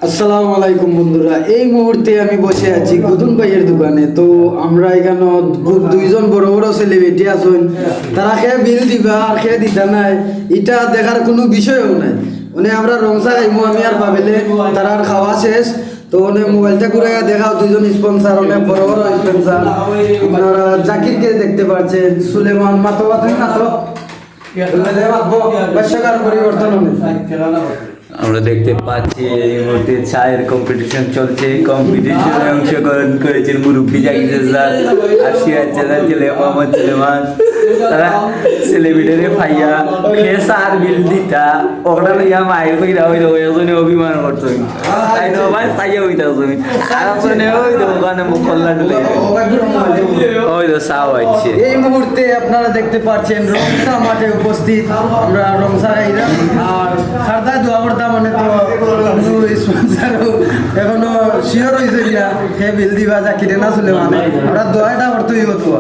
আসসালামু আলাইকুম বন্ধুরা, এই মুহূর্তে আমি বসে আছি গুদুন ভাইয়ের দোকানে। তো আমরা এখানে দুইজন বড় বড় সেলিব্রিটি আছেন, তারা খেয়ে বিল দিবা আর খেয়ে দিতা নাই, এটা দেখার কোনো বিষয়ও নাই। মানে আমরা রংসা খাইমু, আমি আর ভাবিলে তারা খাওয়া শেষ। তো অনেক মোবাইলটা ঘুরে দেখাও, দুইজন স্পন্সার, অনেক বড় বড় স্পন্সার। আপনারা জাকিরকে দেখতে পাচ্ছেন, সুলেমান মাতো তুমি মাতো পরিবর্তন আমরা দেখতে পাচ্ছি এই মুহূর্তে চায়ের কম্পিটিশন চলছে। কম্পিটিশনে অংশগ্রহণ করেছেন মুরব্বী জাকির স্যার আর সিরাজ চাচার ছেলে মোহাম্মদ সুলেমান। তারা সেলিব্রিটি ফাইয়া খেয়ে সার বিল দিতা ওটা লইয়া মায়ের কইরা হইতো ওই অভিমান করতো। তাই তো ভাই সাইয়া হইতা তুমি আর আপনি ওই তো ওখানে মুখ খোলা দিলে ওই তো সাও আছে। এই মুহূর্তে আপনারা দেখতে পাচ্ছেন রংসা মাঠে উপস্থিত আমরা রংসা খাইরা আর সারদা দোয়া করতাম। মানে তো স্পন্সারও এখনো শিওর হয়েছে গিয়া হে বিল দিবা জাকিরে না সুলেমান, আমরা দোয়াটা করতেই হতো।